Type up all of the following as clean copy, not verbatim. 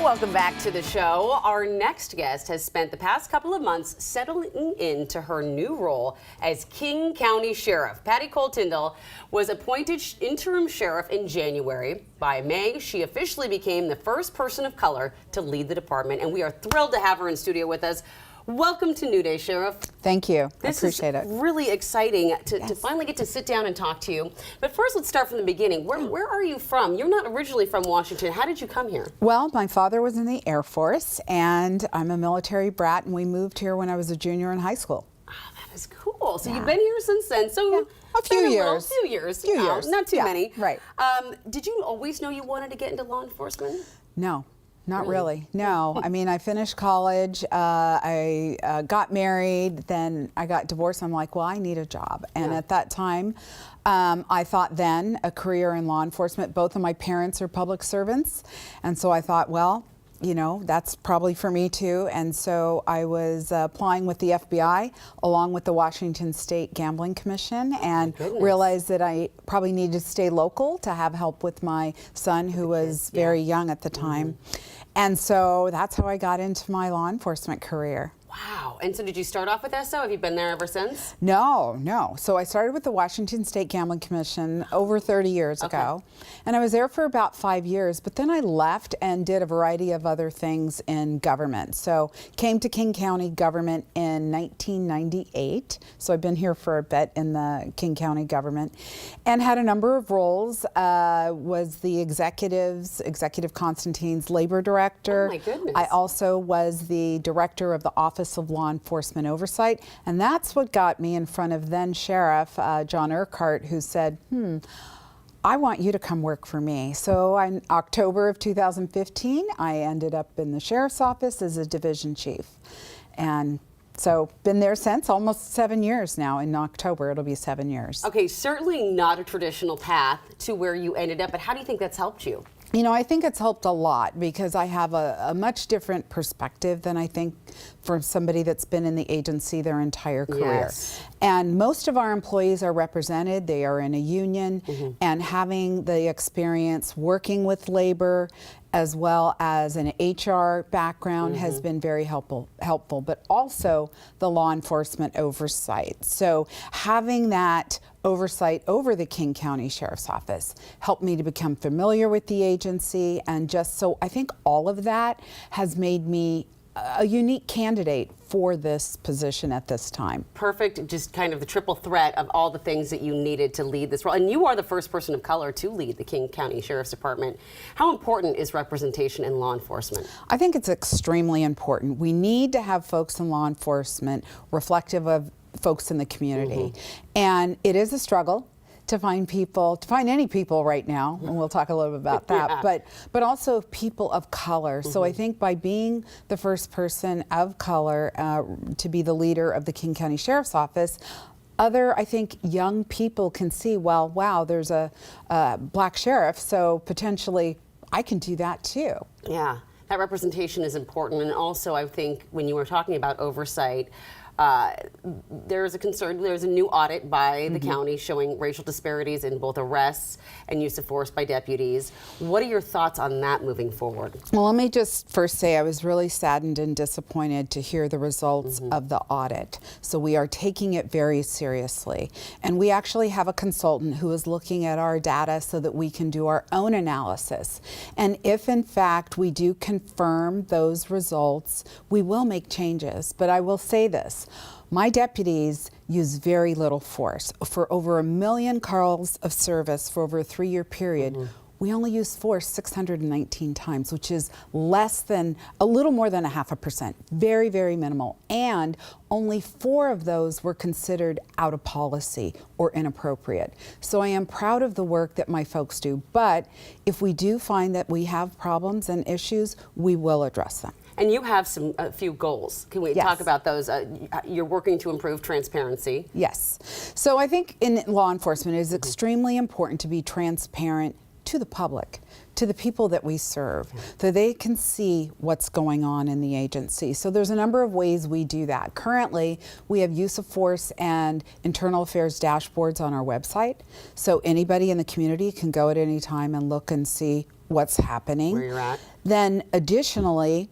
Welcome back to the show. Our next guest has spent the past couple of months settling into her new role as King County Sheriff. Patti Cole-Tindall was appointed interim sheriff in January. By May, she officially became the first person of color to lead the department, and we are thrilled to have her in studio with us. Welcome to New Day, Sheriff. Thank you. I This appreciate is really exciting to finally get to sit down and talk to you. But first, let's start from the beginning. Where are you from? You're not originally from Washington. How did you come here? Well, my father was in the Air Force, and I'm a military brat, and we moved here when I was a junior in high school. Oh, that is cool. So you've been here since then. So a few years. Few years. Not too many. Right. Did you always know you wanted to get into law enforcement? No. Not really. No. I mean, I finished college, I got married, then I got divorced. I'm like, well, I need a job. And at that time, I thought then a career in law enforcement. Both of my parents are public servants. And so I thought, well, you know, that's probably for me too. And so I was applying with the FBI along with the Washington State Gambling Commission, and realized that I probably needed to stay local to have help with my son, who was very young at the time. And so that's how I got into my law enforcement career. Wow. And so did you start off with SO? Have you been there ever since? No. So I started with the Washington State Gambling Commission over 30 years ago. And I was there for about 5 years, but then I left and did a variety of other things in government. So came to King County government in 1998. So I've been here for a bit in the King County government and had a number of roles. Was the Executive Constantine's labor director. Oh my goodness. I also was the director of the Office of Law Enforcement Oversight, and that's what got me in front of then Sheriff John Urquhart, who said, I want you to come work for me. So in October of 2015, I ended up in the Sheriff's Office as a division chief. And so been there since, almost 7 years now. In October, it'll be 7 years. Okay, certainly not a traditional path to where you ended up, but how do you think that's helped you? You know, I think it's helped a lot because I have a much different perspective than I think for somebody that's been in the agency their entire career. And most of our employees are represented, they are in a union, and having the experience working with labor as well as an HR background has been very helpful, but also the law enforcement oversight. So having that oversight over the King County Sheriff's Office helped me to become familiar with the agency, and just so I think all of that has made me a unique candidate for this position at this time. Perfect, just kind of the triple threat of all the things that you needed to lead this role. And you are the first person of color to lead the King County Sheriff's Department. How important is representation in law enforcement? I think it's extremely important. We need to have folks in law enforcement reflective of folks in the community. And it is a struggle to find people, to find any people right now, and we'll talk a little bit about that, but also people of color. So I think by being the first person of color to be the leader of the King County Sheriff's Office, I think young people can see, well, wow, there's a black sheriff, so potentially I can do that too. Yeah, that representation is important. And also I think when you were talking about oversight, there's a concern, there's a new audit by the county showing racial disparities in both arrests and use of force by deputies. What are your thoughts on that moving forward? Well, let me just first say I was really saddened and disappointed to hear the results of the audit. So we are taking it very seriously. And we actually have a consultant who is looking at our data so that we can do our own analysis. And if in fact we do confirm those results, we will make changes. But I will say this. My deputies use very little force. For over 1 million calls of service for over a 3-year period, we only use force 619 times, which is less than, a little more than 0.5%. Very, very minimal. And only 4 of those were considered out of policy or inappropriate. So I am proud of the work that my folks do. But if we do find that we have problems and issues, we will address them. And you have a few goals. Can we talk about those? You're working to improve transparency. Yes. So I think in law enforcement it is extremely important to be transparent to the public, to the people that we serve, so they can see what's going on in the agency. So there's a number of ways we do that. Currently, we have use of force and internal affairs dashboards on our website, so anybody in the community can go at any time and look and see what's happening. Where you're at. Then additionally,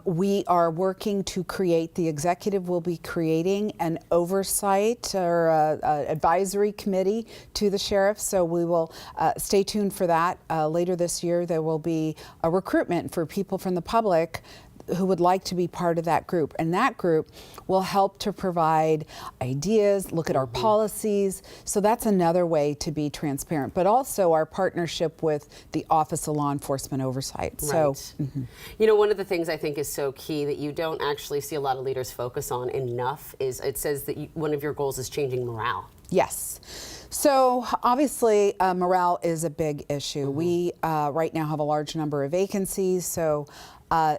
we are working to create, the executive will be creating an oversight or advisory committee to the sheriff. So we will stay tuned for that. Later this year, there will be a recruitment for people from the public who would like to be part of that group. And that group will help to provide ideas, look at our policies. So that's another way to be transparent, but also our partnership with the Office of Law Enforcement Oversight. Right. So, you know, one of the things I think is so key that you don't actually see a lot of leaders focus on enough is it says that one of your goals is changing morale. yes. So obviously morale is a big issue. We right now have a large number of vacancies. So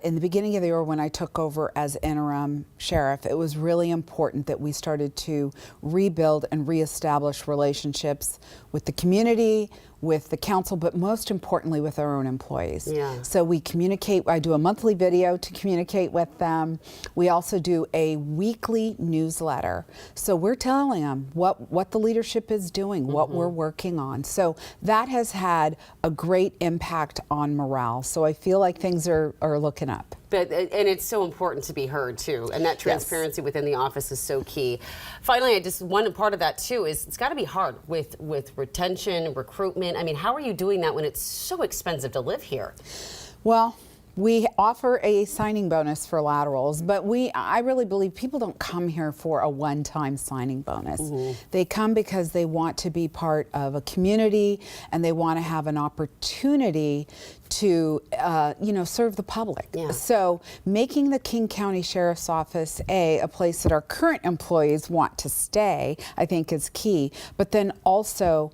in the beginning of the year when I took over as interim sheriff, it was really important that we started to rebuild and reestablish relationships with the community, with the council, but most importantly with our own employees. Yeah. So we communicate, I do a monthly video to communicate with them. We also do a weekly newsletter. So we're telling them what the leadership is doing, what we're working on. So that has had a great impact on morale. So I feel like things are looking up. And it's so important to be heard too, and that transparency within the office is so key. Finally, one part of that too is it's got to be hard with retention, recruitment. I mean, how are you doing that when it's so expensive to live here? Well, we offer a signing bonus for laterals, but I really believe people don't come here for a one-time signing bonus. They come because they want to be part of a community and they want to have an opportunity to serve the public. Yeah. So making the King County Sheriff's Office a place that our current employees want to stay, I think is key, but then also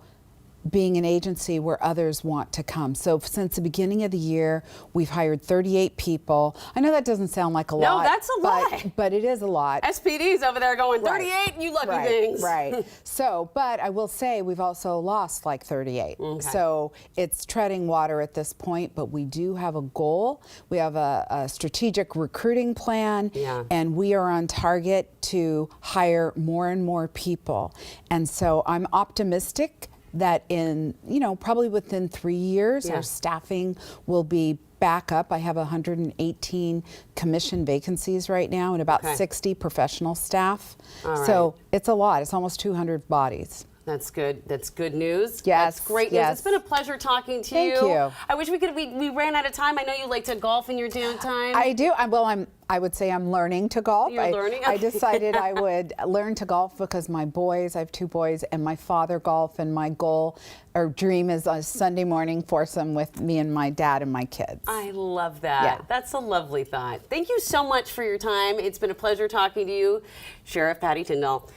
being an agency where others want to come. So since the beginning of the year, we've hired 38 people. I know that doesn't sound like a lot. No, that's a lot. But it is a lot. SPD's over there going, 38, Right. you lucky Right, things. Right. So, but I will say we've also lost like 38. Okay. So it's treading water at this point, but we do have a goal. We have a strategic recruiting plan, and we are on target to hire more and more people. And so I'm optimistic that in, probably within 3 years, our staffing will be back up. I have 118 commission vacancies right now and about 60 professional staff. So it's a lot. It's almost 200 bodies. That's good. That's good news. Yes. That's great news. Yes. It's been a pleasure talking to you. Thank you. I wish we ran out of time. I know you like to golf in your downtime. I do. I would say I'm learning to golf. You're learning? I Okay. decided I would learn to golf because my boys, I have 2 boys, and my father golf, and my goal or dream is a Sunday morning foursome with me and my dad and my kids. I love that. Yeah. That's a lovely thought. Thank you so much for your time. It's been a pleasure talking to you, Sheriff Patti Cole-Tindall.